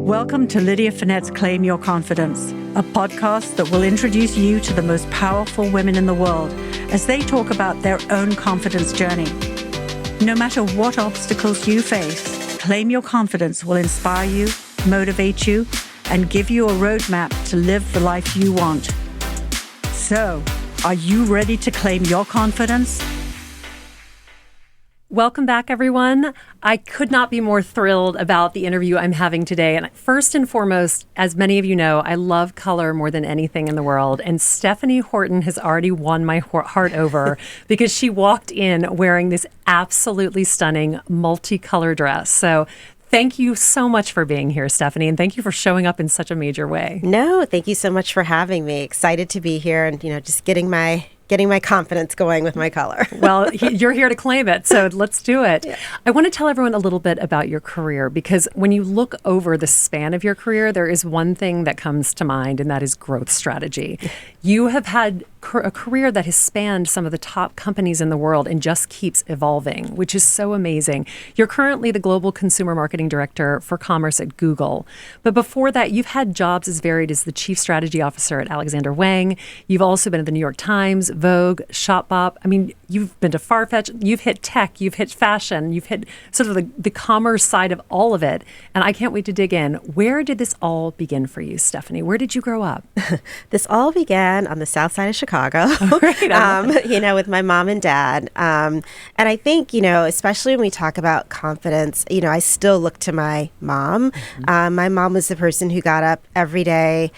Welcome to Lydia Fenet's Claim Your Confidence, a podcast that will introduce you to the most powerful women in the world as they talk about their own confidence journey. No matter what obstacles you face, Claim Your Confidence will inspire you, motivate you, and give you a roadmap to live the life you want. So, are you ready to claim your confidence? Welcome back, everyone. I could not be more thrilled about the interview I'm having today. And first and foremost, as many of you know, I love color more than anything in the world. And Stephanie Horton has already won my heart over because she walked in wearing this absolutely stunning multicolor dress. So thank you so much for being here, Stephanie, and thank you for showing up in such a major way. No, thank you so much for having me. Excited to be here and, just getting my confidence going with my color. Well, you're here to claim it, so let's do it. Yeah. I want to tell everyone a little bit about your career, because when you look over the span of your career, there is one thing that comes to mind, and that is growth strategy. You have had a career that has spanned some of the top companies in the world and just keeps evolving, which is so amazing. You're currently the Global Consumer Marketing Director for Commerce at Google. But before that, you've had jobs as varied as the Chief Strategy Officer at Alexander Wang. You've also been at the New York Times, Vogue, Shopbop. I mean, you've been to Farfetch, you've hit tech, you've hit fashion, you've hit sort of the commerce side of all of it. And I can't wait to dig in. Where did this all begin for you, Stephanie? Where did you grow up? This all began on the south side of Chicago, Right, with my mom and dad. And I think, especially when we talk about confidence, I still look to my mom. Mm-hmm. My mom was the person who got up every day,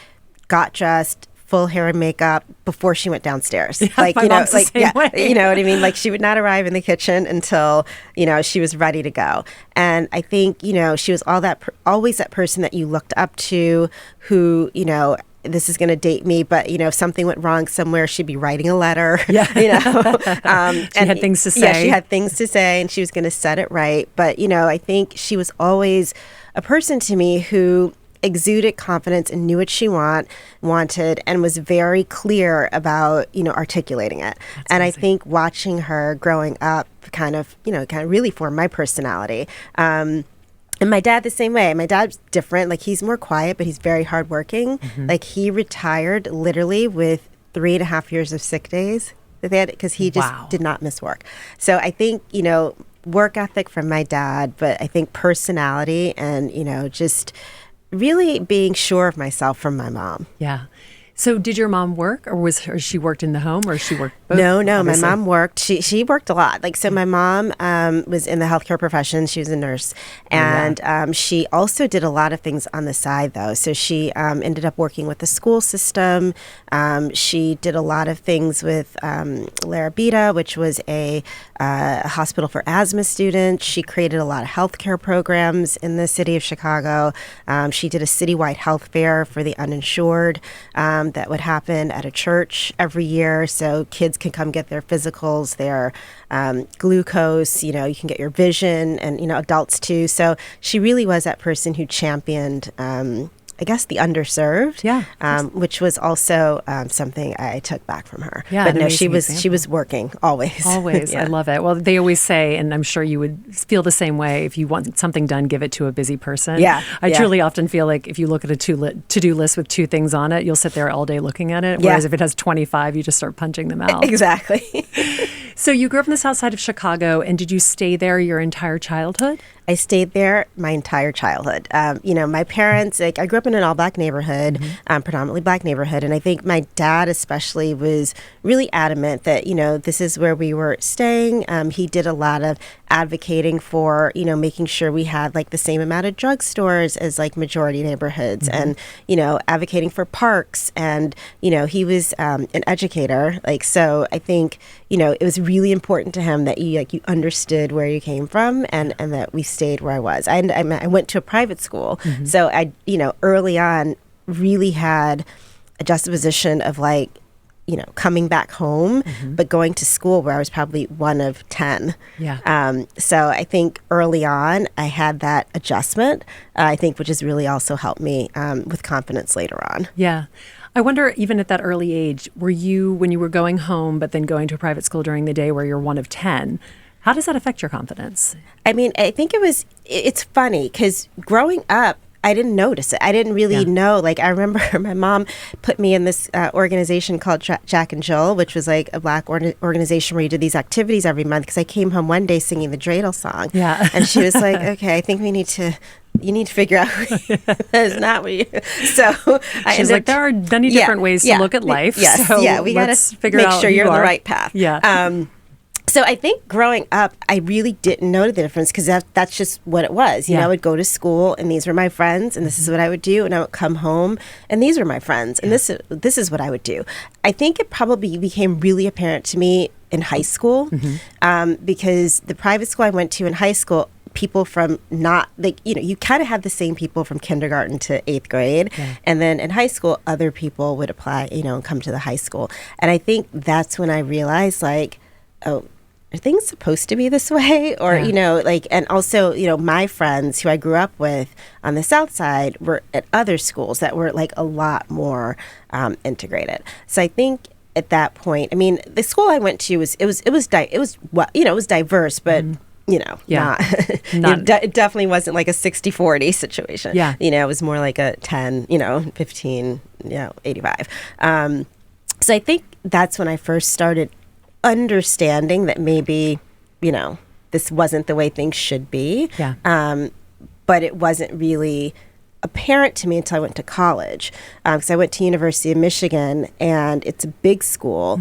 got dressed, full hair and makeup before she went downstairs. Yeah, way. You know what I mean? Like, she would not arrive in the kitchen until, she was ready to go. And I think, she was always that person that you looked up to, who, this is going to date me, but, if something went wrong somewhere, she'd be writing a letter, She had things to say. Yeah, she had things to say, and she was going to set it right. But, I think she was always a person to me who exuded confidence and knew what she wanted and was very clear about, articulating it. That's and amazing. I think watching her growing up kind of really formed my personality. And my dad the same way. My dad's different. Like, he's more quiet, but he's very hardworking. Mm-hmm. Like, he retired literally with 3.5 years of sick days that they had, because he just did not miss work. So I think, work ethic from my dad, but I think personality and, just really being sure of myself from my mom. Yeah. So did your mom work, or she worked in the home, or she worked both? No, obviously? My mom worked. She worked a lot. Like, so my mom was in the healthcare profession. She was a nurse. And she also did a lot of things on the side, though. So she ended up working with the school system. She did a lot of things with Larabita, which was a hospital for asthma students. She created a lot of healthcare programs in the city of Chicago. She did a citywide health fair for the uninsured that would happen at a church every year. So kids can come get their physicals, their glucose, you can get your vision, and, adults too. So she really was that person who championed, I guess, the underserved, which was also something I took back from her. Yeah, but no, she was working always. Always. Yeah. I love it. Well, they always say, and I'm sure you would feel the same way, if you want something done, give it to a busy person. Yeah. I truly often feel like if you look at a to-do list with 2 things on it, you'll sit there all day looking at it. Whereas if it has 25, you just start punching them out. Exactly. So you grew up in the south side of Chicago, and did you stay there your entire childhood? I stayed there my entire childhood. My parents, I grew up in an all-black neighborhood, predominantly black neighborhood, and I think my dad especially was really adamant that, this is where we were staying. He did a lot of advocating for, making sure we had, like, the same amount of drugstores as, like, majority neighborhoods, and, advocating for parks, and, he was an educator. Like, so I think, it was really important to him that you understood where you came from, and that we stayed where I was. I went to a private school, so I, early on really had a juxtaposition of, like, coming back home, but going to school where I was probably one of 10. Yeah. So I think early on I had that adjustment, I think, which has really also helped me with confidence later on. Yeah. I wonder, even at that early age, were you, when you were going home, but then going to a private school during the day where you're one of 10, how does that affect your confidence? I mean, I think it's funny because growing up, I didn't notice it. I didn't really know. Like, I remember my mom put me in this organization called Jack and Jill, which was like a Black organization where you did these activities every month, because I came home one day singing the dreidel song. Yeah. And she was like, okay, I think you need to figure out that's not what you. So she's like, there are many different ways to look at life. Yes, so we got to make sure you're on the right path. Yeah. So I think growing up, I really didn't know the difference, because that's just what it was. You know, I would go to school and these were my friends and this is what I would do. And I would come home and these were my friends and this is what I would do. I think it probably became really apparent to me in high school, because the private school I went to in high school, people from not like, you kind of had the same people from kindergarten to 8th grade. Yeah. And then in high school, other people would apply, and come to the high school. And I think that's when I realized, like, oh, are things supposed to be this way? Or, and also, my friends who I grew up with on the South Side were at other schools that were like a lot more integrated. So I think at that point, I mean, the school I went to was diverse, but it definitely wasn't like a 60-40 situation. Yeah. It was more like a 10, 15, 85. So I think that's when I first started understanding that maybe, this wasn't the way things should be. Yeah. But it wasn't really apparent to me until I went to college, because I went to University of Michigan, and it's a big school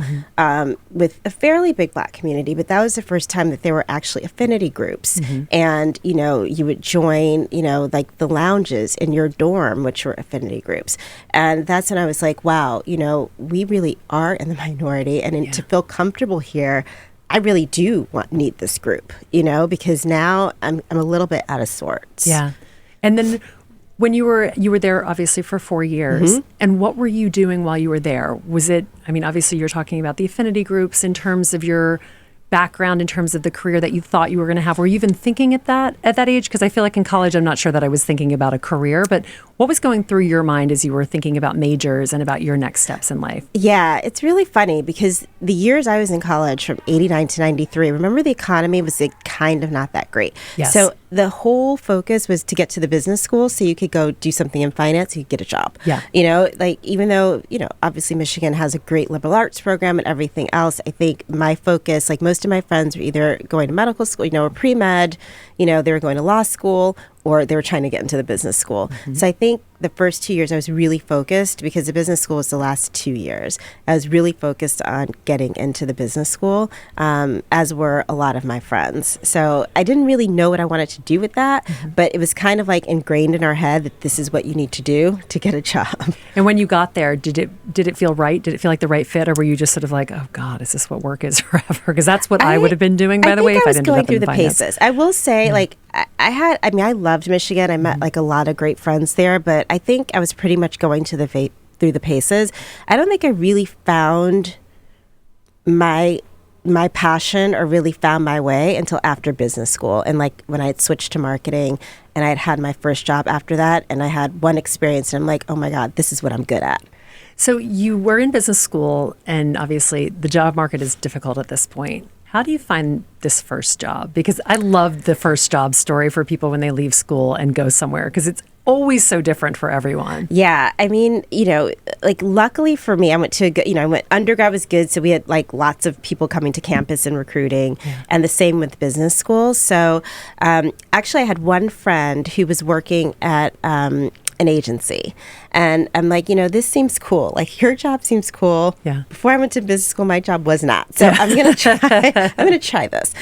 with a fairly big Black community, but that was the first time that there were actually affinity groups. And, you would join, like the lounges in your dorm, which were affinity groups. And that's when I was like, wow, we really are in the minority, and to feel comfortable here, I really do need this group, because now I'm a little bit out of sorts. Yeah. And then when you were there obviously for 4 years, and what were you doing while you were there? Was it, I mean, obviously you're talking about the affinity groups in terms of your background, in terms of the career that you thought you were going to have. Were you even thinking at that age? Because I feel like in college, I'm not sure that I was thinking about a career, but what was going through your mind as you were thinking about majors and about your next steps in life? Yeah, it's really funny because the years I was in college from 89 to 93, remember the economy was kind of not that great. Yes. So the whole focus was to get to the business school so you could go do something in finance, you could get a job. Yeah. Even though, obviously Michigan has a great liberal arts program and everything else, I think my focus, like most of my friends were either going to medical school, or pre-med, they were going to law school, or they were trying to get into the business school. So I think the first 2 years I was really focused, because the business school was the last 2 years. I was really focused on getting into the business school, as were a lot of my friends. So I didn't really know what I wanted to do with that, but it was kind of like ingrained in our head that this is what you need to do to get a job. And when you got there, did it feel right? Did it feel like the right fit, or were you just sort of like, oh God, is this what work is forever? Because that's what I would have been doing, by the way, if I didn't end up in finance. I was going through the paces. I will say, I loved Michigan. I met like a lot of great friends there, but I think I was pretty much going to through the paces. I don't think I really found my passion or really found my way until after business school. And like when I had switched to marketing and I had my first job after that, and I had one experience, and I'm like, oh my God, this is what I'm good at. So you were in business school, and obviously the job market is difficult at this point. How do you find this first job? Because I love the first job story for people when they leave school and go somewhere, because it's always so different for everyone. Yeah. I mean, luckily for me, I went undergrad was good. So we had like lots of people coming to campus and recruiting, and the same with business school. So actually I had one friend who was working at an agency. And I'm like, this seems cool. Like, your job seems cool. Yeah. Before I went to business school, my job was not. So I'm going to try this.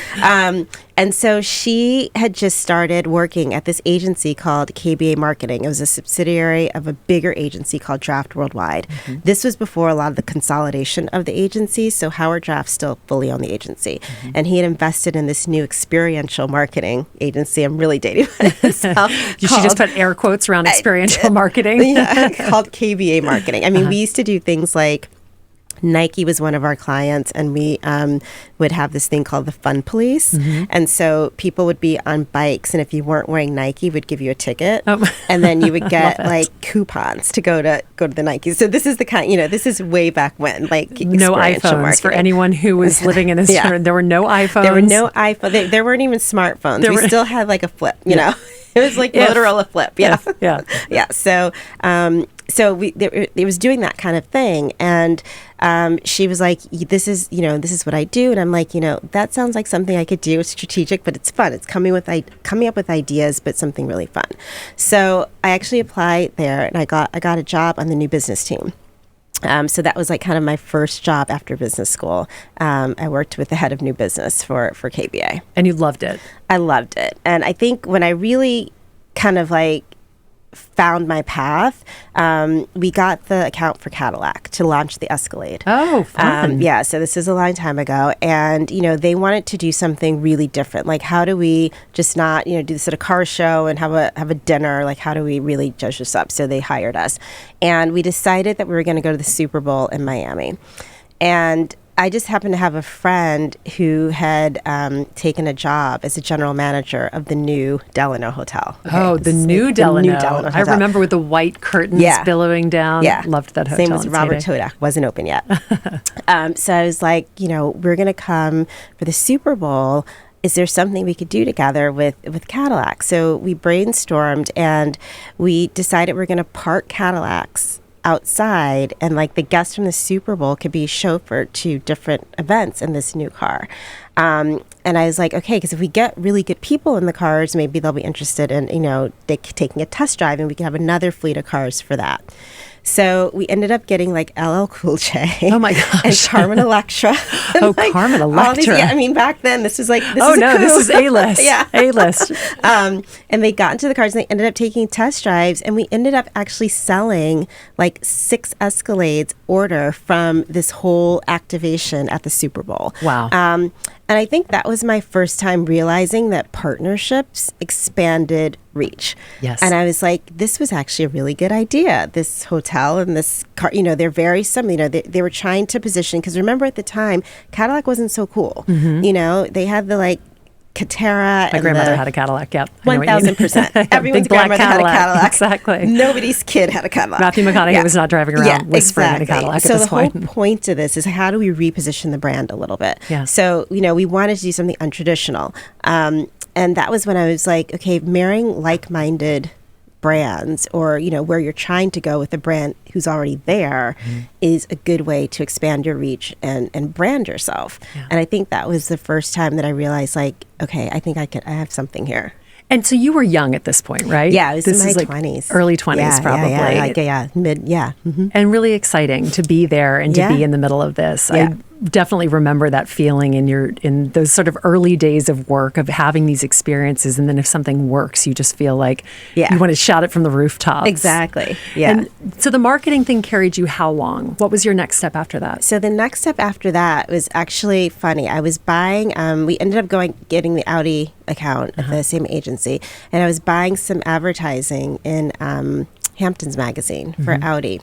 And so she had just started working at this agency called KBA Marketing. It was a subsidiary of a bigger agency called Draft Worldwide. This was before a lot of the consolidation of the agencies. So Howard Draft still fully owned the agency. And he had invested in this new experiential marketing agency. I'm really dating myself. She just put air quotes around experiential marketing. Yeah, called KBA Marketing. I mean, we used to do things like Nike was one of our clients, and we would have this thing called the Fun Police. And so people would be on bikes, and if you weren't wearing Nike, would give you a ticket, and then you would get like coupons to go to the Nike. So this is the kind, this is way back when, like no iPhones marketing. For anyone who was living in this. There were no iPhones. There were no iPhones. There weren't even smartphones. We still had like a flip. You know, it was like Motorola flip. Yeah, So. It was doing that kind of thing, and she was like, "This is what I do," and I'm like, that sounds like something I could do. It's strategic, but it's fun. It's coming up with ideas, but something really fun. So I actually applied there, and I got a job on the new business team. So that was like kind of my first job after business school. I worked with the head of new business for KBA, and you loved it. I loved it, and I think when I really kind of like found my path, we got the account for Cadillac to launch the Escalade. Oh, fun. So this is a long time ago, and they wanted to do something really different. Like, how do we just not do this at a car show and have a dinner? Like, how do we really judge this up? So they hired us, and we decided that we were going to go to the Super Bowl in Miami. And I just happened to have a friend who had taken a job as a general manager of the new Delano Hotel. Okay? Oh, the new Delano I remember with the white curtains billowing down. Yeah. Loved that hotel. Same as Robert Todak. Wasn't open yet. So I was like, we're going to come for the Super Bowl. Is there something we could do together with Cadillac? So we brainstormed, and we decided we're going to park Cadillacs outside, and like the guests from the Super Bowl could be chauffeured to different events in this new car. And I was like, okay, because if we get really good people in the cars, maybe they'll be interested in, taking a test drive, and we can have another fleet of cars for that. So we ended up getting like LL Cool J. Oh my gosh. And Carmen Electra. Carmen Electra. Back then this was like, this is A-list. A-list. And they got into the cars, and they ended up taking test drives, and we ended up actually selling like 6 Escalades order from this whole activation at the Super Bowl. Wow. And I think that was my first time realizing that partnerships expanded reach. Yes. And I was like, this was actually a really good idea. This hotel and this car, they're very similar. They were trying to position, because remember at the time, Cadillac wasn't so cool. They had the like Catera. My grandmother had a Cadillac. Yep. 1,000%. Everyone's grandmother had a Cadillac. Exactly. Nobody's kid had a Cadillac. Matthew McConaughey was not driving around whispering in a Cadillac so at this point. So the whole point of this is, how do we reposition the brand a little bit? Yeah. So, we wanted to do something untraditional. And that was when I was like, okay, marrying like-minded brands, or where you're trying to go with a brand who's already there, is a good way to expand your reach and brand yourself. And I think that was the first time that I realized, like, okay, I think I have something here. And so you were young at this point, right? Yeah, I was in my 20s. Early 20s, probably. Mid. And really exciting to be there and to be in the middle of this. Yeah. I definitely remember that feeling in those sort of early days of work, of having these experiences, and then if something works, you just feel like you want to shout it from the rooftops. Exactly. Yeah. And so the marketing thing carried you how long? What was your next step after that? So the next step after that was actually funny. I was buying, we ended up getting the Audi account at the same agency, and I was buying some advertising in Hamptons magazine for Audi.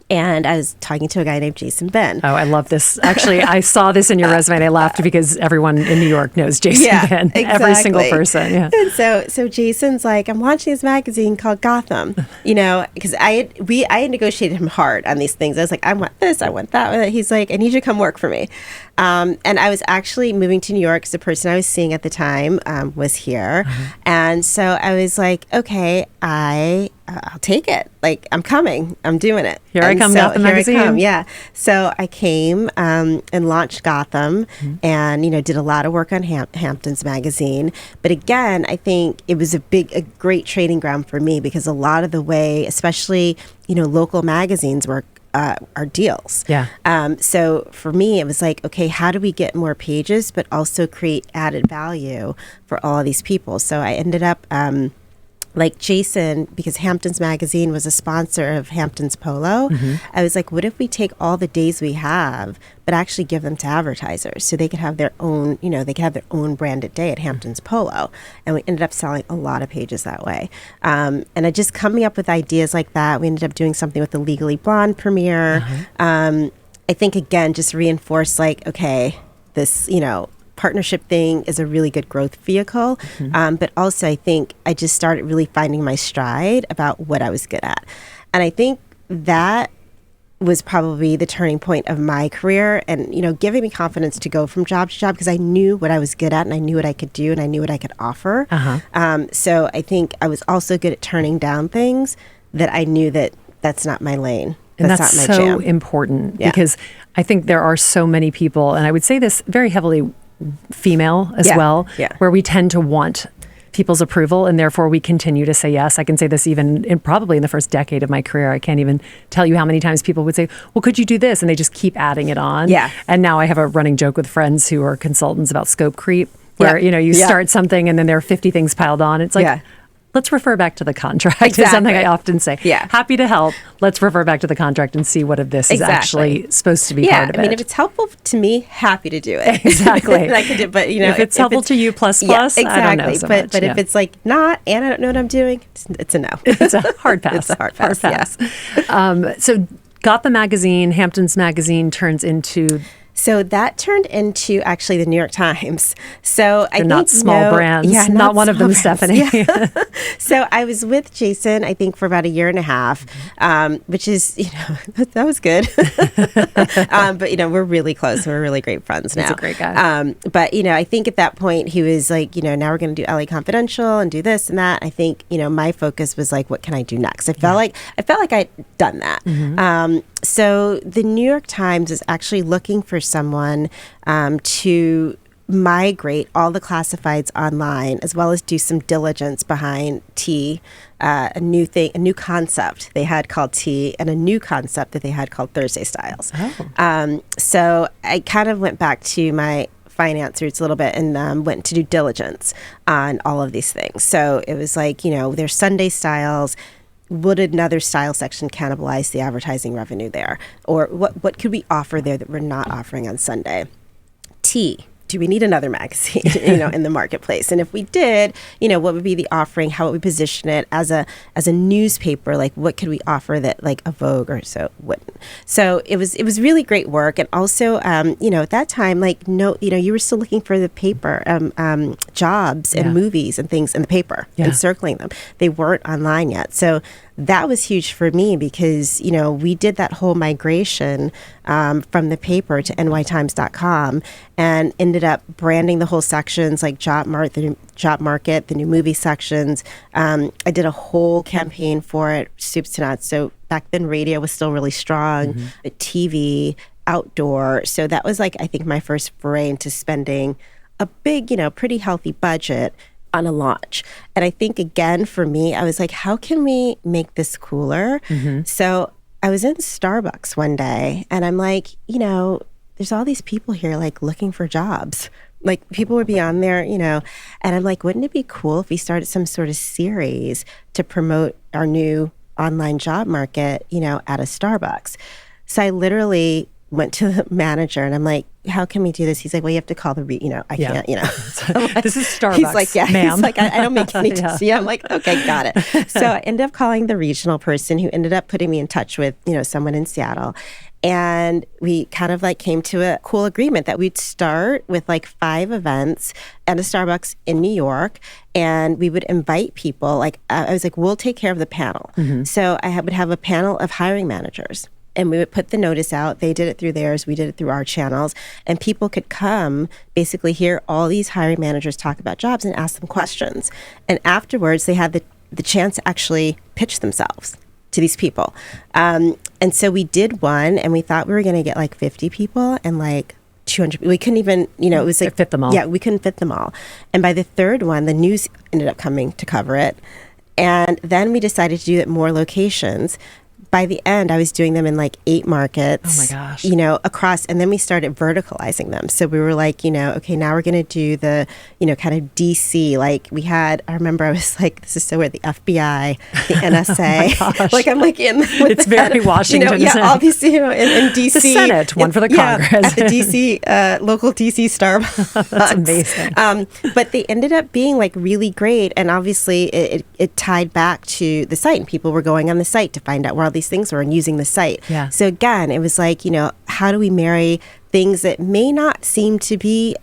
And I was talking to a guy named Jason Ben. Oh, I love this. Actually, I saw this in your resume, and I laughed because everyone in New York knows Jason Ben. Exactly. Every single person. Yeah. And so Jason's like, I'm launching this magazine called Gotham, because I had negotiated him hard on these things. I was like, I want this, I want that. He's like, I need you to come work for me. And I was actually moving to New York, because the person I was seeing at the time was here. And so I was like, okay, I'll take it. Like, I'm coming. I'm doing it. Here I come, Gotham magazine. Yeah. So I came and launched Gotham, and did a lot of work on Hamptons magazine. But again, I think it was a great trading ground for me, because a lot of the way, especially local magazines work, are deals. Yeah. So for me, it was like, okay, how do we get more pages, but also create added value for all of these people? So I ended up like Jason, because Hamptons Magazine was a sponsor of Hamptons Polo, I was like, what if we take all the days we have, but actually give them to advertisers, so they could have their own, they could have their own branded day at Hamptons Polo. And we ended up selling a lot of pages that way. And I just coming up with ideas like that. We ended up doing something with the Legally Blonde premiere. I think, again, just reinforced like, okay, this, partnership thing is a really good growth vehicle. But also I think I just started really finding my stride about what I was good at. And I think that was probably the turning point of my career and, giving me confidence to go from job to job because I knew what I was good at and I knew what I could do and I knew what I could offer. So I think I was also good at turning down things that I knew that that's not my lane. And that's not my so jam. important because I think there are so many people, and I would say this very heavily female as well, where we tend to want people's approval and therefore we continue to say yes. I can say this even probably in the first decade of my career. I can't even tell you how many times people would say, well, could you do this? And they just keep adding it on. And now I have a running joke with friends who are consultants about scope creep where, you start something and then there are 50 things piled on. It's like, let's refer back to the contract is something I often say. Happy to help. Let's refer back to the contract and see what of this is actually supposed to be part of it. I mean, if it's helpful to me, happy to do it. Exactly. I could do, but if it's helpful to you plus, exactly. I don't know so much. But if it's like not, and I don't know what I'm doing, it's a no. It's a hard pass. It's a hard pass. So Got the magazine, Hamptons Magazine turns into... So that turned into actually the New York Times. So I think not small brands. Yeah, not one of them, brands. Stephanie. Yeah. So I was with Jason, I think, for about a year and a half, which is, that was good. But, we're really close. We're really great friends now. He's a great guy. But, I think at that point he was like, now we're going to do LA Confidential and do this and that. I think, my focus was like, what can I do next? I felt like I'd done that. So the New York Times is actually looking for someone to migrate all the classifieds online, as well as do some diligence behind T, a new concept they had called T, and a new concept that they had called Thursday Styles. So I kind of went back to my finance roots a little bit and went to do diligence on all of these things. So it was like, there's Sunday Styles. Would another style section cannibalize the advertising revenue there? Or what could we offer there that we're not offering on Sunday? T, do we need another magazine, in the marketplace? And if we did, what would be the offering? How would we position it as a newspaper? Like, what could we offer that like a Vogue or so wouldn't? So it was really great work. And also, at that time, you were still looking for the paper jobs and movies and things in the paper and circling them. They weren't online yet. So that was huge for me because, we did that whole migration from the paper to nytimes.com and ended up branding the whole sections like Job Market, the new movie sections. I did a whole campaign for it, soups to nuts. So back then radio was still really strong, TV, outdoor. So that was I think my first foray into spending a big, pretty healthy budget on a launch. And I think, again, for me, I was like, how can we make this cooler? So I was in Starbucks one day and I'm like, there's all these people here looking for jobs. Like people would be on there, and I'm like, wouldn't it be cool if we started some sort of series to promote our new online job market, at a Starbucks? So I literally went to the manager and I'm like, how can we do this? He's like, well, you have to call the, I can't, Like, this is Starbucks, He's like, ma'am. He's like, I don't make any Yeah. I'm like, okay, got it. So I ended up calling the regional person who ended up putting me in touch with, someone in Seattle. And we kind of came to a cool agreement that we'd start with 5 events at a Starbucks in New York. And we would invite people. I was like, we'll take care of the panel. So I would have a panel of hiring managers. And we would put the notice out. They did it through theirs. We did it through our channels. And people could come, basically hear all these hiring managers talk about jobs and ask them questions. And afterwards, they had the chance to actually pitch themselves to these people. And so we did one, and we thought we were going to get 50 people and 200. We couldn't even, it was fit them all. Yeah, we couldn't fit them all. And by the third one, the news ended up coming to cover it. And then we decided to do it more locations. By the end, I was doing them in 8 markets. Oh my gosh. Across, and then we started verticalizing them. So we were okay, now we're going to do the, kind of DC. I remember I was this is so weird, the FBI, the NSA. Oh I'm in with it's very Washington, isn't it? obviously, in DC. The Senate, one for the Congress. At the DC, local DC Starbucks. That's amazing. But they ended up being really great. And obviously it tied back to the site, and people were going on the site to find out where all these things were and using the site. Yeah. So again, it was like, how do we marry things that may not seem to be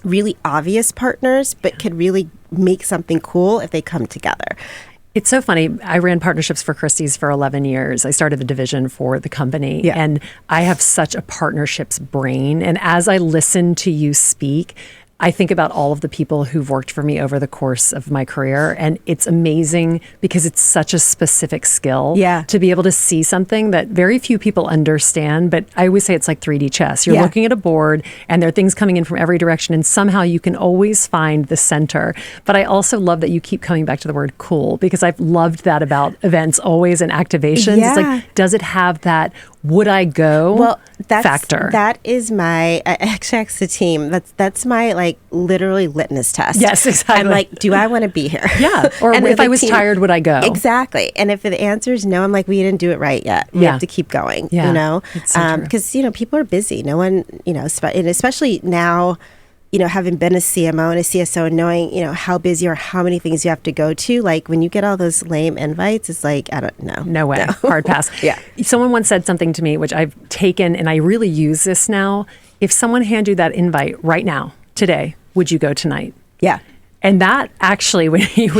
really obvious partners, but could really make something cool if they come together. It's so funny. I ran partnerships for Christie's for 11 years. I started the division for the company. Yeah. And I have such a partnerships brain. And as I listen to you speak, I think about all of the people who've worked for me over the course of my career. And it's amazing because it's such a specific skill to be able to see something that very few people understand. But I always say it's like 3D chess. You're looking at a board and there are things coming in from every direction. And somehow you can always find the center. But I also love that you keep coming back to the word cool, because I've loved that about events always and activations. It's like, does it have that would I go factor? That is my, I actually asked the team, that's my like literally litmus test. Yes, exactly. I'm like, do I want to be here? Yeah. Or if I was tired, would I go? Exactly. And if the answer is no, I'm like, we didn't do it right yet. We have to keep going, It's so true. because, people are busy. No one, and especially now, having been a CMO and a CSO and knowing, how busy or how many things you have to go to, like when you get all those lame invites, it's like, I don't know. No way. Hard pass. Yeah. Someone once said something to me, which I've taken and I really use this now. If someone handed you that invite right now, today, would you go tonight? Yeah. And that actually,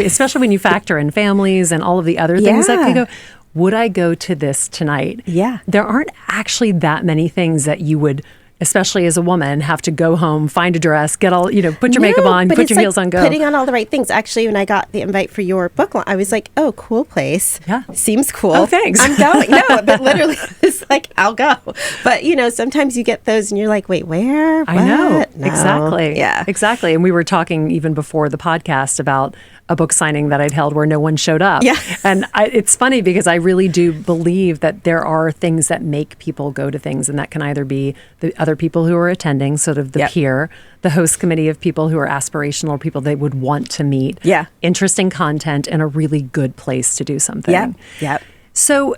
especially when you factor in families and all of the other things that could go, would I go to this tonight? Yeah. There aren't actually that many things that you would, especially as a woman, have to go home, find a dress, get all, put your makeup on, put your heels on, go. Putting on all the right things. Actually, when I got the invite for your book launch, I was like, oh, cool place. Yeah. Seems cool. Oh, thanks. I'm going. No, but literally, it's like, I'll go. But, sometimes you get those and you're like, wait, where? What? I know. No. Exactly. Yeah. Exactly. And we were talking even before the podcast about a book signing that I'd held where no one showed up. Yeah. And it's funny because I really do believe that there are things that make people go to things, and that can either be the other people who are attending, sort of the peer, the host committee of people who are aspirational, people they would want to meet, interesting content, and a really good place to do something. Yep. So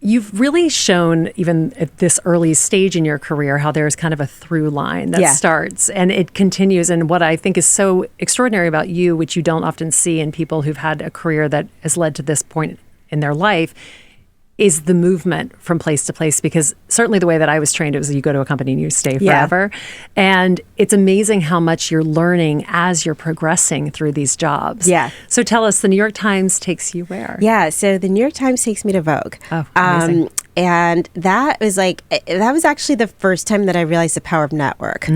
you've really shown, even at this early stage in your career, how there's kind of a through line that starts and it continues. And what I think is so extraordinary about you, which you don't often see in people who've had a career that has led to this point in their life, is the movement from place to place. Because certainly the way that I was trained, it was you go to a company and you stay forever. And it's amazing how much you're learning as you're progressing through these jobs. Yeah. So tell us, the New York Times takes you where? Yeah. So the New York Times takes me to Vogue. Oh, amazing. And that was actually the first time that I realized the power of network.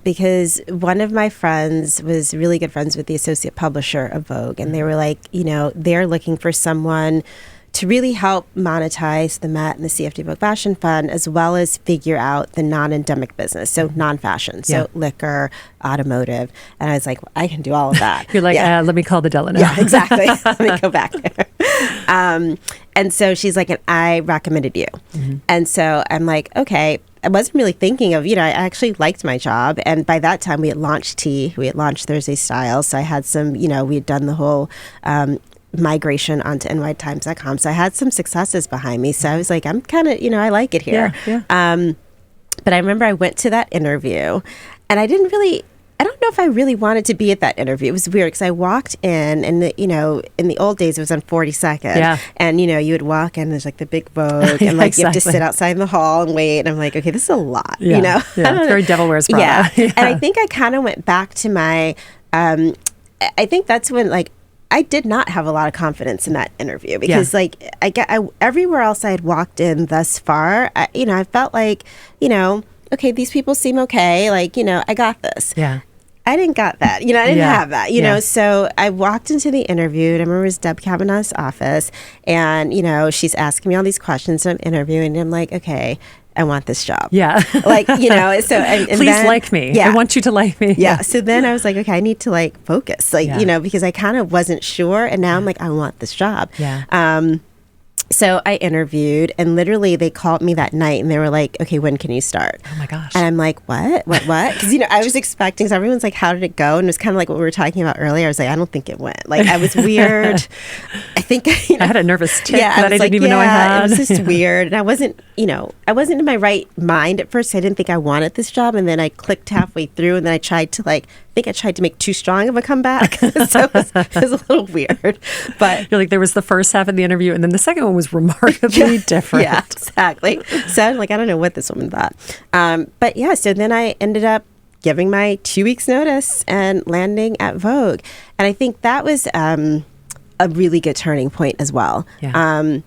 Because one of my friends was really good friends with the associate publisher of Vogue. And they were like, they're looking for someone to really help monetize the Met and the CFD Vogue Fashion Fund, as well as figure out the non-endemic business, so non-fashion, so liquor, automotive. And I was like, well, I can do all of that. You're like, let me call the Delano. Yeah, exactly. Let me go back there. And so she's like, and I recommended you. And so I'm like, okay. I wasn't really thinking of, I actually liked my job. And by that time, we had launched Tea. We had launched Thursday Styles. So I had some, we had done the whole migration onto nytimes.com. So I had some successes behind me. So I was like, I'm kind of, I like it here. Yeah. But I remember I went to that interview and I don't know if I really wanted to be at that interview. It was weird because I walked in and, in the old days, it was on 42nd. Yeah. And, you would walk in, there's like the big Vogue and like you have to sit outside in the hall and wait. And I'm like, okay, this is a lot, Yeah, it's very Devil Wears Prada. Yeah. And I think I kind of went back to my, I think that's when I did not have a lot of confidence in that interview because everywhere else I had walked in thus far, I felt like, okay, these people seem okay. I got this. Yeah. I didn't got that. I didn't have that, know. So I walked into the interview and I remember it was Deb Kavanaugh's office and, she's asking me all these questions and I'm interviewing and I'm like, okay, I want this job. Yeah. So and please then, like me. Yeah. I want you to like me. Yeah. So then I was like, okay, I need to focus, because I kind of wasn't sure. And now I'm like, I want this job. Yeah. So I interviewed and literally they called me that night and they were like, okay, when can you start? Oh my gosh. And I'm like, what? Because, I was expecting, so everyone's like, how did it go? And it was kind of like what we were talking about earlier. I was like, I don't think it went. I was weird. I think, I had a nervous tick that I didn't even know I had. It was just weird. And I wasn't I wasn't in my right mind at first. I didn't think I wanted this job. And then I clicked halfway through, and then I tried to make too strong of a comeback. So it was a little weird. But You're like, there was the first half of the interview, and then the second one was remarkably different. Yeah, exactly. So I'm like, I don't know what this woman thought. But yeah, so then I ended up giving my 2 weeks notice and landing at Vogue. And I think that was a really good turning point as well. Yeah.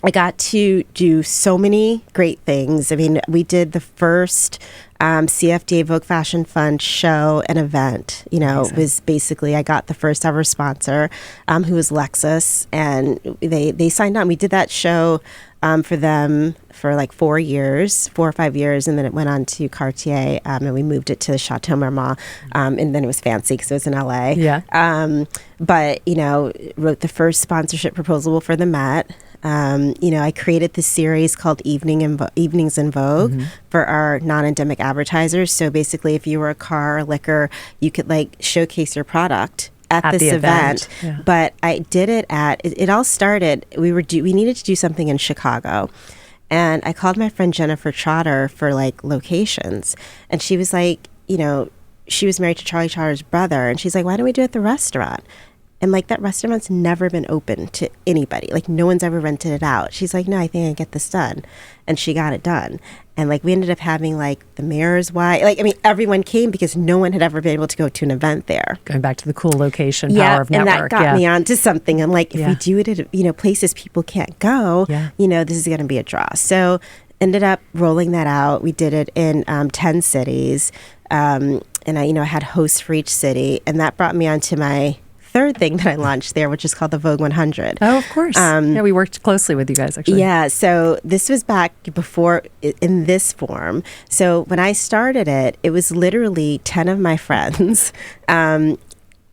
I got to do so many great things. I mean, we did the first CFDA Vogue Fashion Fund show and event. It was basically, I got the first ever sponsor, who was Lexus, and they signed on. We did that show for them for like 4 or 5 years, and then it went on to Cartier, and we moved it to Chateau Marmont, and then it was fancy because it was in LA. Yeah. But wrote the first sponsorship proposal for the Met. I created this series called Evenings in Vogue for our non-endemic advertisers. So basically, if you were a car or liquor, you could like showcase your product at this event. Yeah. But I did it all started, we needed to do something in Chicago. And I called my friend Jennifer Trotter for like locations. And she was like, she was married to Charlie Trotter's brother. And she's like, why don't we do it at the restaurant? And like that restaurant's never been open to anybody. Like no one's ever rented it out. She's like, no, I think I can get this done. And she got it done. And like we ended up having like the mayor's wife. Like, I mean, everyone came because no one had ever been able to go to an event there. Going back to the cool location, power of network. And that got me onto something. I'm like, if we do it at, places people can't go, this is going to be a draw. So ended up rolling that out. We did it in 10 cities. And I had hosts for each city. And that brought me onto my third thing that I launched there, which is called the Vogue 100. Oh, of course. We worked closely with you guys, actually. Yeah, so this was back before in this form. So when I started it, it was literally 10 of my friends in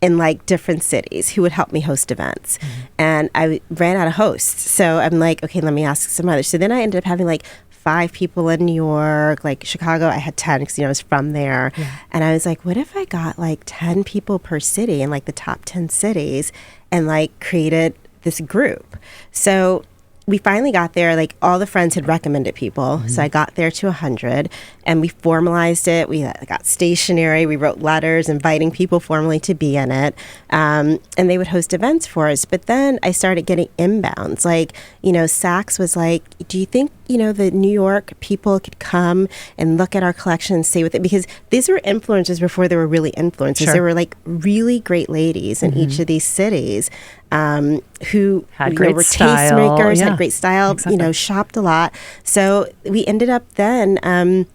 like different cities who would help me host events. And I ran out of hosts. So I'm like, okay, let me ask some others. So then I ended up having like 5 people in New York, like Chicago, I had 10 because I was from there. Yeah. And I was like, what if I got like 10 people per city in like the top 10 cities and like created this group? So we finally got there, like all the friends had recommended people. So I got there to 100 and we formalized it. We got stationery. We wrote letters inviting people formally to be in it. And they would host events for us. But then I started getting inbounds. Like, Saks was like, do you think, the New York people could come and look at our collection and stay with it? Because these were influencers before they were really influencers. Sure. There were like really great ladies in each of these cities who had great were style. tastemakers, had great style, exactly. Shopped a lot. So we ended up then,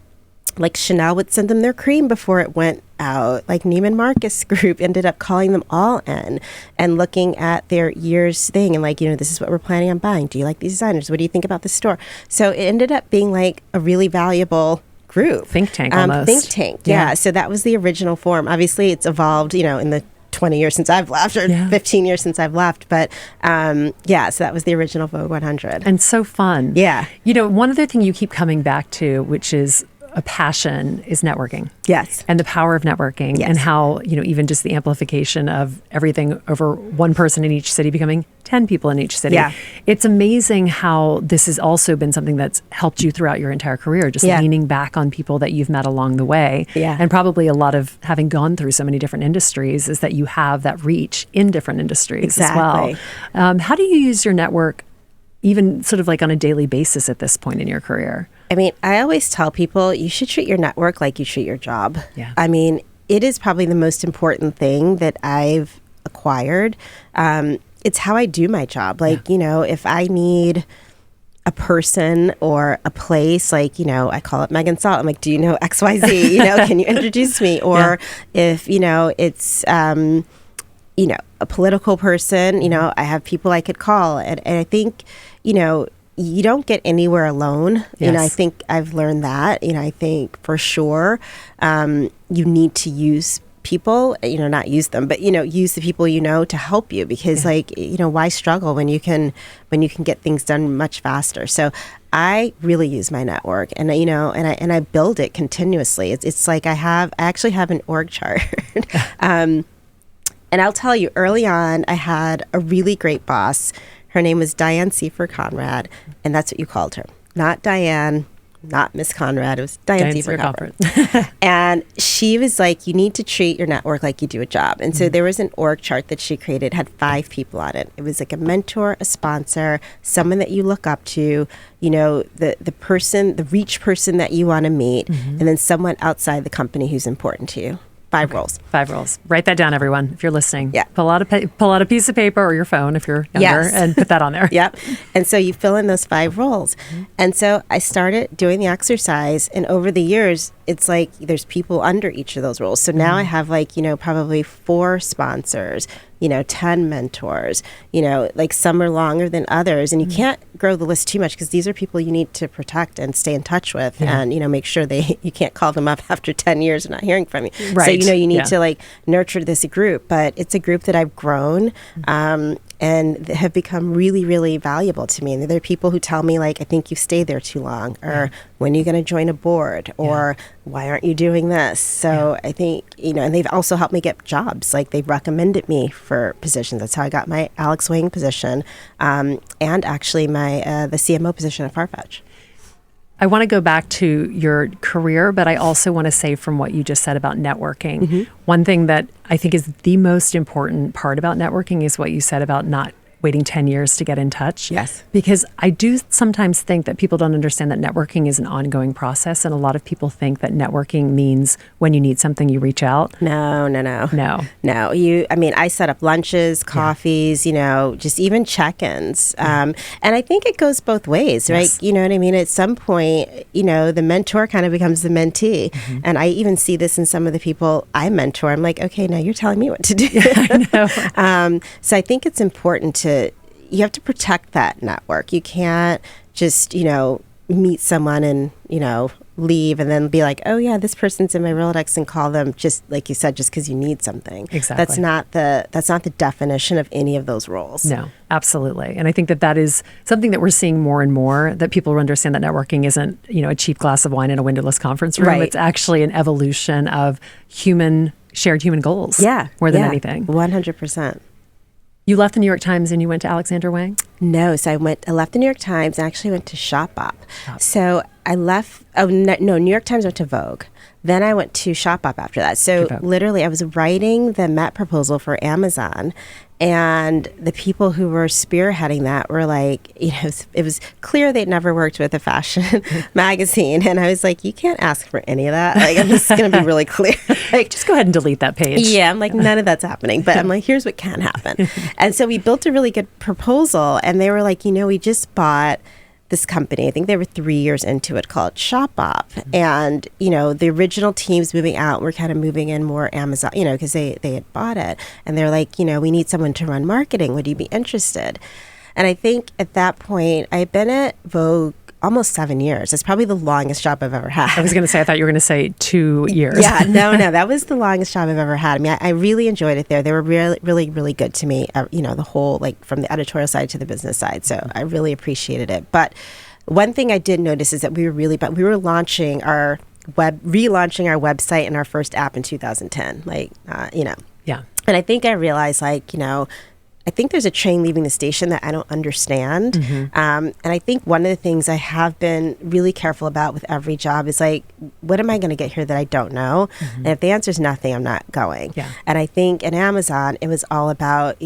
like Chanel would send them their cream before it went out. Like Neiman Marcus Group ended up calling them all in and looking at their year's thing and like, this is what we're planning on buying. Do you like these designers? What do you think about this store? So it ended up being like a really valuable group. Think tank almost. Think tank, yeah. So that was the original form. Obviously it's evolved, in the 20 years since I've left or 15 years since I've left. But so that was the original Vogue 100. And so fun. Yeah. One other thing you keep coming back to, which is a passion, is networking. Yes. And the power of networking and how, even just the amplification of everything over one person in each city becoming 10 people in each city. Yeah. It's amazing how this has also been something that's helped you throughout your entire career, just leaning back on people that you've met along the way. Yeah. And probably a lot of having gone through so many different industries is that you have that reach in different industries as well. How do you use your network even sort of like on a daily basis at this point in your career? I mean, I always tell people you should treat your network like you treat your job. Yeah. I mean, it is probably the most important thing that I've acquired. It's how I do my job. Like, if I need a person or a place, like, I call it Megan Salt. I'm like, do you know XYZ? Can you introduce me? Or if, it's, a political person, I have people I could call. And I think, you don't get anywhere alone. Yes. I think I've learned that. I think for sure you need to use people, not use them, but, use the people to help you because why struggle when you can get things done much faster. So I really use my network and, and I build it continuously. It's like I actually have an org chart. And I'll tell you, early on, I had a really great boss. Her name was Diane Seifer Conrad, and that's what you called her. not Diane, not Miss Conrad. It was Diane Ziever. Conference. And she was like, you need to treat your network like you do a job. And so there was an org chart that she created, had 5 people on it. It was like a mentor, a sponsor, someone that you look up to, the person, the reach person that you want to meet, and then someone outside the company who's important to you. 5 roles. 5 roles. Write that down, everyone, if you're listening. Yeah. Pull out a piece of paper or your phone if you're younger and put that on there. Yep. And so you fill in those 5 roles. And so I started doing the exercise, and over the years, it's like there's people under each of those roles. So now I have probably 4 sponsors, 10 mentors, like some are longer than others. And you can't grow the list too much because these are people you need to protect and stay in touch with and, make sure you can't call them up after 10 years and not hearing from you. Right. So, you need to nurture this group, but it's a group that I've grown and have become really, really valuable to me. And there are people who tell me I think you stayed there too long, or when are you going to join a board, or why aren't you doing this? So I think, and they've also helped me get jobs. They've recommended me for positions. That's how I got my Alex Wang position and actually my the CMO position at Farfetch. I want to go back to your career, but I also want to say from what you just said about networking, one thing that I think is the most important part about networking is what you said about not waiting 10 years to get in touch. Yes. Because I do sometimes think that people don't understand that networking is an ongoing process. And a lot of people think that networking means when you need something, you reach out. No. I set up lunches, coffees, just even check-ins. And I think it goes both ways, right? You know what I mean? At some point, the mentor kind of becomes the mentee. And I even see this in some of the people I mentor. I'm like, okay, now you're telling me what to do. I know. So I think it's important you have to protect that network. You can't just, meet someone and, leave and then be like, oh yeah, this person's in my Rolodex, and call them just like you said, just because you need something. Exactly. That's not the definition of any of those roles. No, absolutely. And I think that is something that we're seeing more and more, that people understand that networking isn't, a cheap glass of wine in a windowless conference room. Right. It's actually an evolution of shared human goals. More than anything. 100%. You left the New York Times and you went to Alexander Wang? No, so I left the New York Times and actually went to Shopbop. So I left, New York Times went to Vogue. Then I went to Shopbop after that. So literally I was writing the Met proposal for Amazon, and the people who were spearheading that were like, it was clear they'd never worked with a fashion magazine. And I was like, you can't ask for any of that. I'm just going to be really clear. Just go ahead and delete that page. Yeah, I'm like, none of that's happening. But I'm like, here's what can happen. And so we built a really good proposal, and they were like, we just bought this company. I think they were 3 years into it, called Shopbop. And, the original teams moving out were kind of moving in more Amazon, because they had bought it. And they're like, we need someone to run marketing. Would you be interested? And I think at that point, I had been at Vogue almost 7 years. It's probably the longest job I've ever had. I was going to say, I thought you were going to say 2 years. Yeah, no, that was the longest job I've ever had. I mean, I really enjoyed it there. They were really, really, really good to me, the whole, from the editorial side to the business side. So I really appreciated it. But one thing I did notice is that we were relaunching our website and our first app in 2010, Yeah. And I think I realized, I think there's a train leaving the station that I don't understand. And I think one of the things I have been really careful about with every job is what am I going to get here that I don't know? And if the answer is nothing, I'm not going. Yeah. And I think in Amazon, it was all about,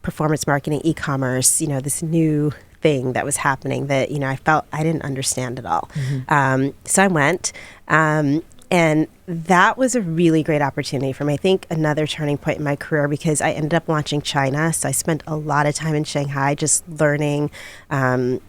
performance marketing, e-commerce, this new thing that was happening that, I felt I didn't understand at all. So I went, and that was a really great opportunity for me. I think another turning point in my career, because I ended up launching China. So I spent a lot of time in Shanghai just learning the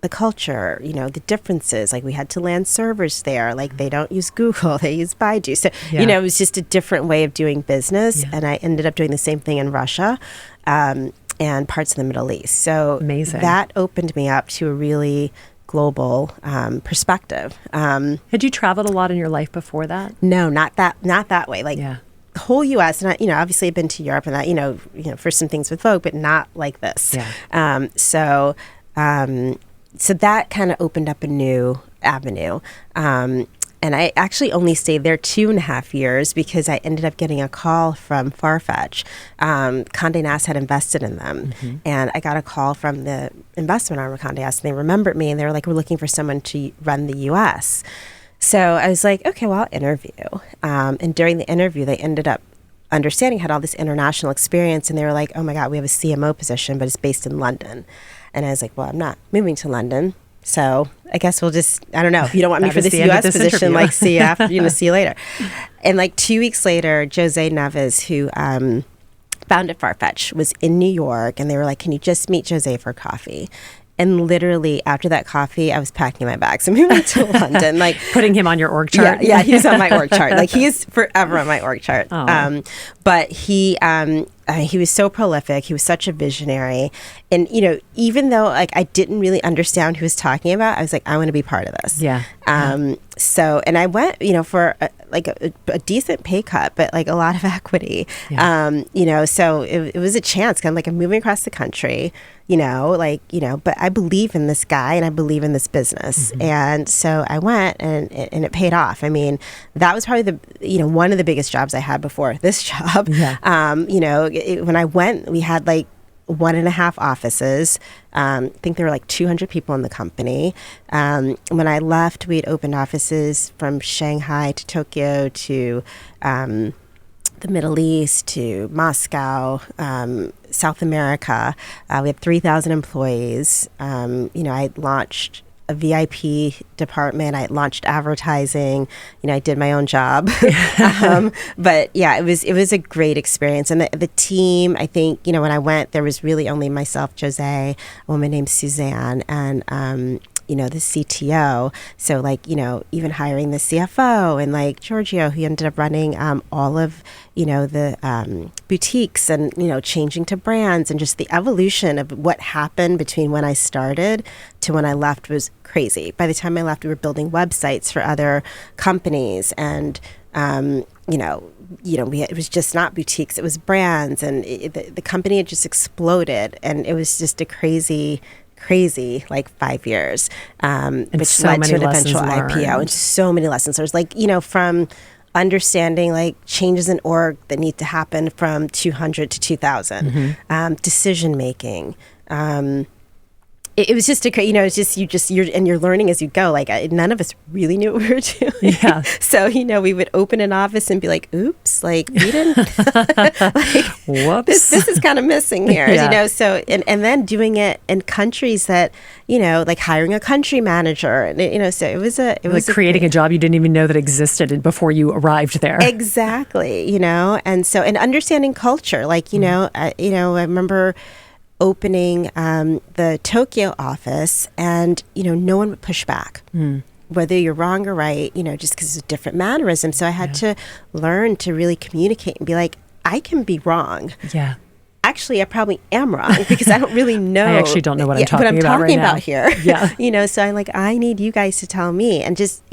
culture, the differences. We had to land servers there. They don't use Google, they use Baidu. So, it was just a different way of doing business. And I ended up doing the same thing in Russia and parts of the Middle East. So amazing. That opened me up to a really global perspective. Had you traveled a lot in your life before that? No, not that way. The whole U.S. and obviously I've been to Europe and that for some things with Vogue, but not like this. Yeah. So that kind of opened up a new avenue. And I actually only stayed there 2.5 years because I ended up getting a call from Farfetch. Condé Nast had invested in them. And I got a call from the investment arm of Condé Nast, and they remembered me, and they were like, we're looking for someone to run the U.S. So I was like, okay, well, I'll interview. And during the interview, they ended up understanding I had all this international experience, and they were like, oh my God, we have a CMO position, but it's based in London. And I was like, well, I'm not moving to London. So I guess we'll just, I don't know, if you don't want me for this U.S. position, like see you after, see you later. And like 2 weeks later, Jose Neves, who founded Farfetch, was in New York, and they were like, can you just meet Jose for coffee? And literally after that coffee, I was packing my bags and moving to London. Like putting him on your org chart. Yeah, he's on my org chart. Like he is forever on my org chart. But he was so prolific. He was such a visionary. And, even though like I didn't really understand who he was talking about, I was like, I want to be part of this. Yeah. So, and I went, for a decent pay cut, but like a lot of equity. Yeah. So it was a chance. Kind of like I'm moving across the country, but I believe in this guy and I believe in this business. And so I went and it paid off. I mean, that was probably one of the biggest jobs I had before this job. Yeah. When I went, we had like 1.5 offices. I think there were like 200 people in the company. When I left, we had opened offices from Shanghai to Tokyo to the Middle East to Moscow, South America. We had 3,000 employees. I launched a VIP department. I launched advertising. I did my own job. But yeah, it was a great experience. And the team, I think, when I went, there was really only myself, Jose, a woman named Suzanne, and the CTO. So like, even hiring the CFO and like Giorgio, who ended up running all of, the boutiques and, changing to brands, and just the evolution of what happened between when I started to when I left was crazy. By the time I left, we were building websites for other companies, and, it was just not boutiques, it was brands, and the company had just exploded, and it was just a crazy like 5 years, which so led many to an eventual learned. IPO, and so many lessons. There's like, from understanding like changes in org that need to happen from 200 to 2000, decision making. It was just it's just you're learning as you go. Like none of us really knew what we were doing. Yeah. So we would open an office and be like, "Oops!" Like we didn't. Like, whoops! This is kind of missing here. Yeah. So and then doing it in countries that like hiring a country manager, and so it was creating a job you didn't even know that existed before you arrived there. Exactly. And so and understanding culture, like I remember opening the Tokyo office, and no one would push back, whether you're wrong or right, just because it's a different mannerism. So I had to learn to really communicate and be like, I can be wrong. Yeah. Actually, I probably am wrong because I don't really know. I actually don't know what I'm talking about right now. Here. Yeah. So I need you guys to tell me, and just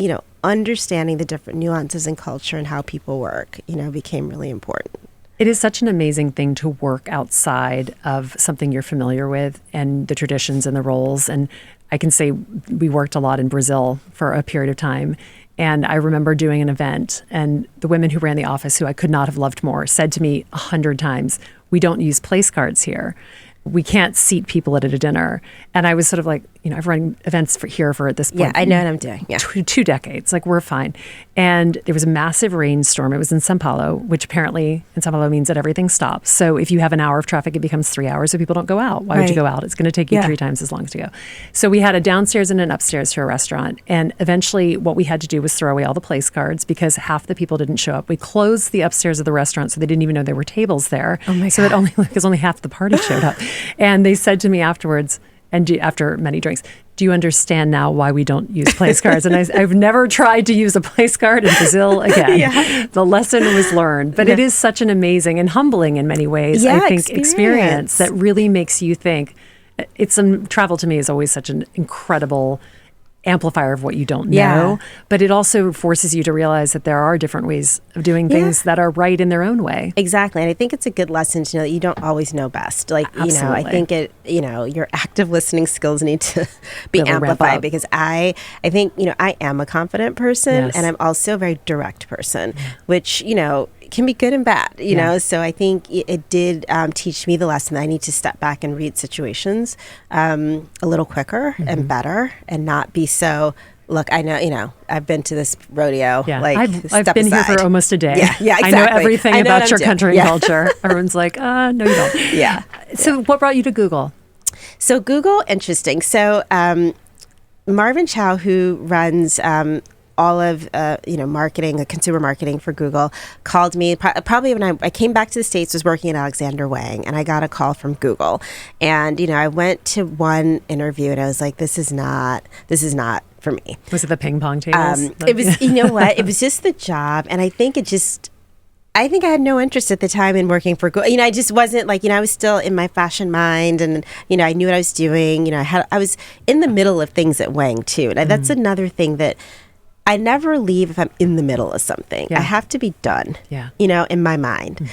understanding the different nuances in culture and how people work, became really important. It is such an amazing thing to work outside of something you're familiar with and the traditions and the roles. And I can say we worked a lot in Brazil for a period of time. And I remember doing an event, and the women who ran the office, who I could not have loved more, said to me 100 times, "We don't use place cards here. We can't seat people at a dinner." And I was sort of like, I've run events here for at this point. Yeah, I know what I'm doing. Yeah. 2 decades. Like, we're fine. And there was a massive rainstorm. It was in São Paulo, which apparently in São Paulo means that everything stops. So if you have an hour of traffic, it becomes 3 hours. So people don't go out. Why would you go out? It's going to take you 3 times as long to go. So we had a downstairs and an upstairs to a restaurant. And eventually what we had to do was throw away all the place cards because half the people didn't show up. We closed the upstairs of the restaurant so they didn't even know there were tables there. Oh my God. So it only half the party showed up. And they said to me afterwards, after many drinks, "Do you understand now why we don't use place cards?" And I've never tried to use a place card in Brazil again. Yeah. The lesson was learned. But it is such an amazing and humbling in many ways, I think, experience that really makes you think. Travel to me is always such an incredible amplifier of what you don't Yeah. know, but it also forces you to realize that there are different ways of doing things that are right in their own way. Exactly. And I think it's a good lesson to know that you don't always know best. Like, I Absolutely. think your active listening skills need to be Really ramp amplified up. because I think, I am a confident person Yes. and I'm also a very direct person, which, can be good and bad, So I think it did teach me the lesson that I need to step back and read situations a little quicker and better and not be so, look, I know, I've been to this rodeo. Yeah, Like, I've step been aside. here for almost a day. Yeah, I know exactly. everything I know about what your I'm doing. country Yeah. and culture. Everyone's like, no, you don't. Yeah. So what brought you to Google? So Google, interesting. So Marvin Chow, who runs all of marketing, consumer marketing for Google, called me probably when I came back to the States, was working at Alexander Wang, and I got a call from Google. And I went to one interview and I was like, this is not for me. Was it the ping pong tables? It was, you know what? It was just the job, and I think I had no interest at the time in working for Google. I just wasn't like, I was still in my fashion mind, and I knew what I was doing. I was in the middle of things at Wang too, and that's another thing that I never leave if I'm in the middle of something. Yeah. I have to be done. Yeah. In my mind.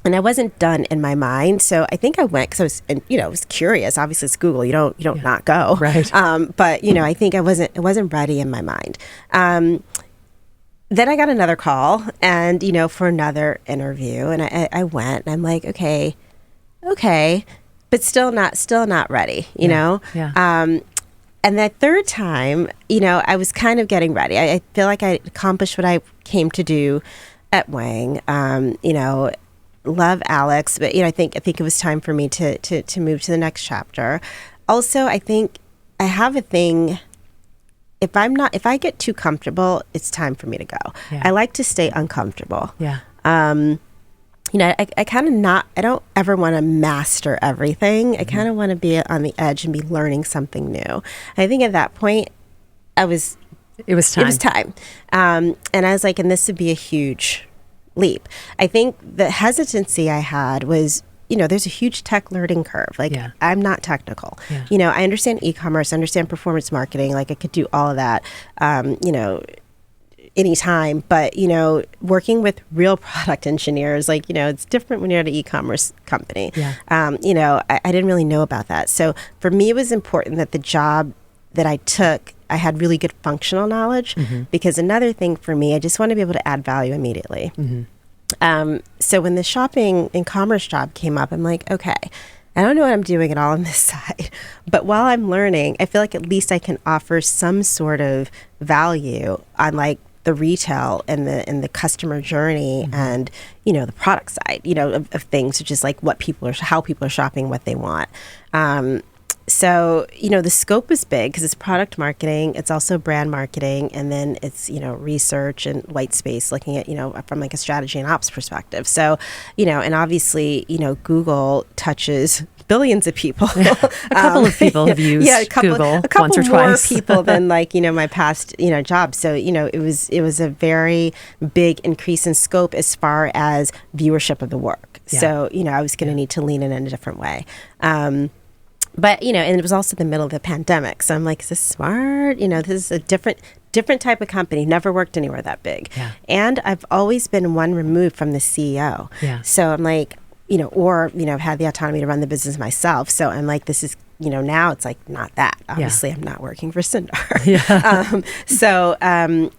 And I wasn't done in my mind, so I think I went because I was, I was curious. Obviously, it's Google; you don't not go, Right. But I think I wasn't ready in my mind. Then I got another call, and for another interview, and I went, and I'm like, okay, but still not ready, Yeah. And that third time, I was kind of getting ready. I feel like I accomplished what I came to do at Wang. Love Alex, but I think it was time for me to move to the next chapter. Also, I think I have a thing. If I get too comfortable, it's time for me to go. Yeah. I like to stay uncomfortable. Yeah. I kind of I don't ever want to master everything. I kind of want to be on the edge and be learning something new. I think at that point, it was time. And I was like, and this would be a huge leap. I think the hesitancy I had was, there's a huge tech learning curve. Like, I'm not technical. Yeah. I understand e-commerce, I understand performance marketing. Like, I could do all of that, anytime. But, working with real product engineers, like, it's different when you're at an e-commerce company. Yeah. I didn't really know about that. So for me, it was important that the job that I took, I had really good functional knowledge, because another thing for me, I just want to be able to add value immediately. So when the shopping and commerce job came up, I'm like, okay, I don't know what I'm doing at all on this side, but while I'm learning, I feel like at least I can offer some sort of value on like the retail and the customer journey and, the product side, of things, which is like how people are shopping, what they want. So, the scope was big because it's product marketing. It's also brand marketing. And then it's, research and white space, looking at, from like a strategy and ops perspective. So, and obviously, Google touches billions of people. A couple of people have used Google once or more twice. people than like, my past, job. So, it was a very big increase in scope as far as viewership of the work. Yeah. So, I was going to need to lean in a different way. But, and it was also the middle of the pandemic. So I'm like, is this smart? This is a different type of company. Never worked anywhere that big. Yeah. And I've always been one removed from the CEO. Yeah. So I'm like, had the autonomy to run the business myself. So I'm like, this is, now it's like not that. Obviously, I'm not working for Sundar. Yeah. So I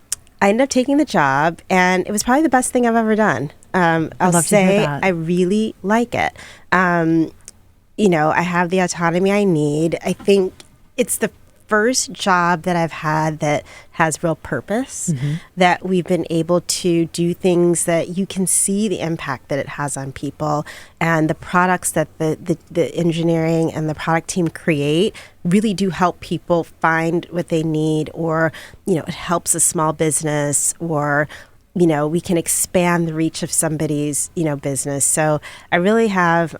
ended up taking the job, and it was probably the best thing I've ever done. I'll say I really like it. I have the autonomy I need. I think it's the first job that I've had that has real purpose, that we've been able to do things that you can see the impact that it has on people, and the products that the engineering and the product team create really do help people find what they need, or, it helps a small business, or we can expand the reach of somebody's, business. So I really have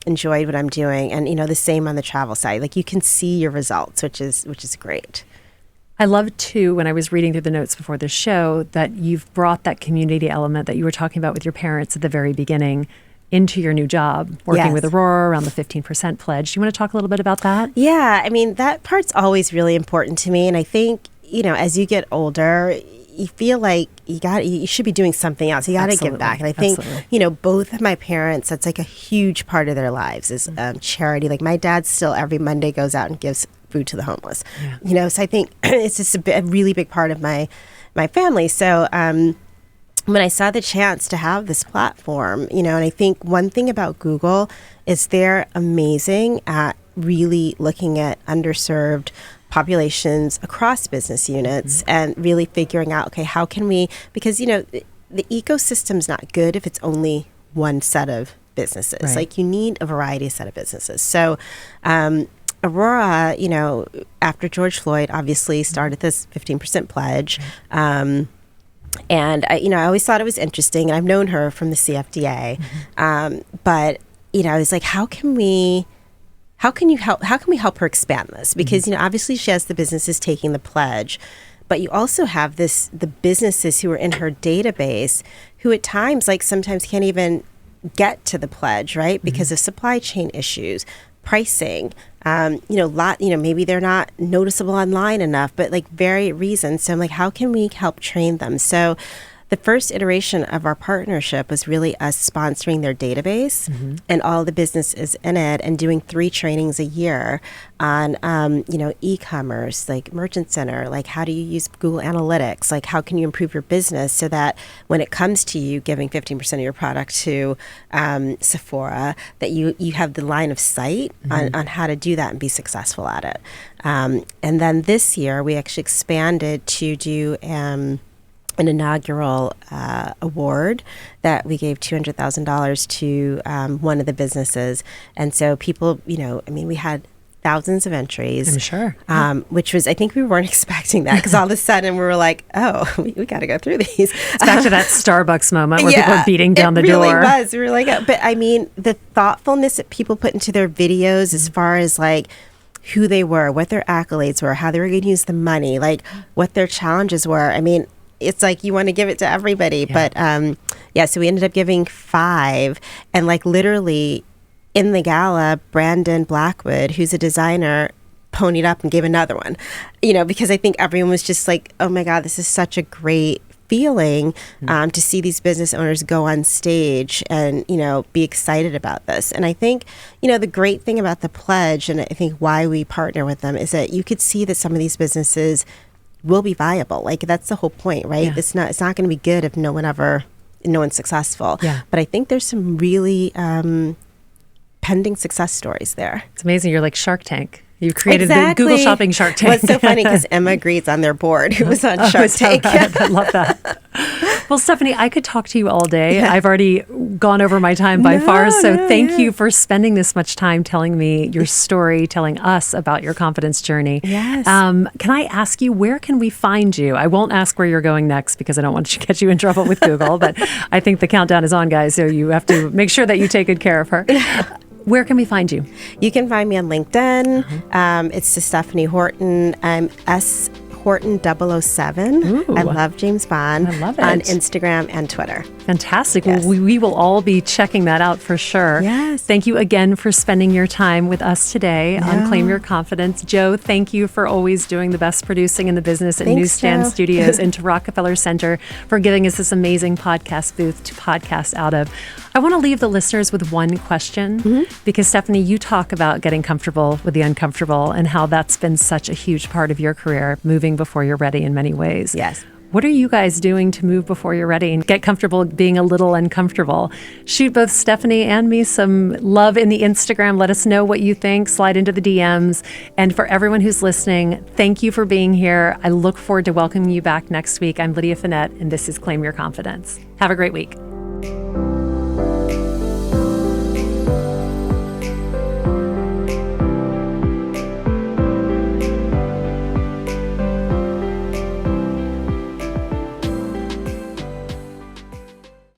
enjoyed what I'm doing. And, the same on the travel side. Like, you can see your results, which is great. I love, too, when I was reading through the notes before the show, that you've brought that community element that you were talking about with your parents at the very beginning into your new job, working Yes. with Aurora around the 15% pledge. Do you want to talk a little bit about that? Yeah, I mean, that part's always really important to me. And I think, as you get older, you feel like you should be doing something else. You got to give Absolutely. back. And I think, Absolutely. both of my parents, that's like a huge part of their lives is charity. Like my dad still every Monday goes out and gives food to the homeless. Yeah. So I think it's just a really big part of my family. So, when I saw the chance to have this platform, and I think one thing about Google is they're amazing at really looking at underserved populations across business units and really figuring out, okay, how can we, because, the ecosystem's not good if it's only one set of businesses. Right. Like you need a variety set of businesses. So, Aurora, after George Floyd obviously started this 15% pledge, and I always thought it was interesting, and I've known her from the CFDA, but I was like, how can we help her expand this? Because obviously she has the businesses taking the pledge, but you also have the businesses who are in her database who at times, like sometimes can't even get to the pledge, right? Because of supply chain issues, pricing, maybe they're not noticeable online enough, but like very reasons. So I'm like, how can we help train them? So the first iteration of our partnership was really us sponsoring their database and all the businesses in it and doing 3 trainings a year on, e-commerce, like Merchant Center, like how do you use Google Analytics? Like how can you improve your business so that when it comes to you giving 15% of your product to Sephora, that you have the line of sight on how to do that and be successful at it. And then this year we actually expanded to do an inaugural award that we gave $200,000 to one of the businesses. And so people, we had thousands of entries. I'm sure. Which was, I think we weren't expecting that because all of a sudden we were like, oh, we got to go through these. It's back to that Starbucks moment where people are beating down the door. It really was. We were like, but I mean, the thoughtfulness that people put into their videos as far as like who they were, what their accolades were, how they were going to use the money, like what their challenges were. I mean, it's like you want to give it to everybody. Yeah. But so we ended up giving 5. And like literally in the gala, Brandon Blackwood, who's a designer, ponied up and gave another one, because I think everyone was just like, oh my God, this is such a great feeling to see these business owners go on stage and, be excited about this. And I think, the great thing about the pledge, and I think why we partner with them, is that you could see that some of these businesses will be viable. Like that's the whole point, right? Yeah. It's not going to be good if no one's successful. Yeah. But I think there's some really pending success stories there. It's amazing. You're like Shark Tank. You created the Google Shopping Shark Tank. Well, it's so funny because Emma Greed's on their board, who was on Shark Tank. Right? I love that. Well, Stephanie, I could talk to you all day. Yeah. I've already gone over my time by far. So thank you for spending this much time telling me your story, telling us about your confidence journey. Yes. Can I ask you, where can we find you? I won't ask where you're going next because I don't want to get you in trouble with Google, but I think the countdown is on, guys. So you have to make sure that you take good care of her. Where can we find you? You can find me on LinkedIn. It's to Stephanie Horton. I'm S. Horton 007. Ooh. I love James Bond. I love it. On Instagram and Twitter. Fantastic. Yes. Well, we will all be checking that out for sure. Yes. Thank you again for spending your time with us today on Claim Your Confidence. Joe, thank you for always doing the best producing in the business at Newsstand Joe. Studios and to Rockefeller Center for giving us this amazing podcast booth to podcast out of. I want to leave the listeners with one question because, Stephanie, you talk about getting comfortable with the uncomfortable and how that's been such a huge part of your career, moving before you're ready in many ways. Yes. What are you guys doing to move before you're ready and get comfortable being a little uncomfortable? Shoot both Stephanie and me some love in the Instagram. Let us know what you think. Slide into the DMs. And for everyone who's listening, thank you for being here. I look forward to welcoming you back next week. I'm Lydia Fenet, and this is Claim Your Confidence. Have a great week.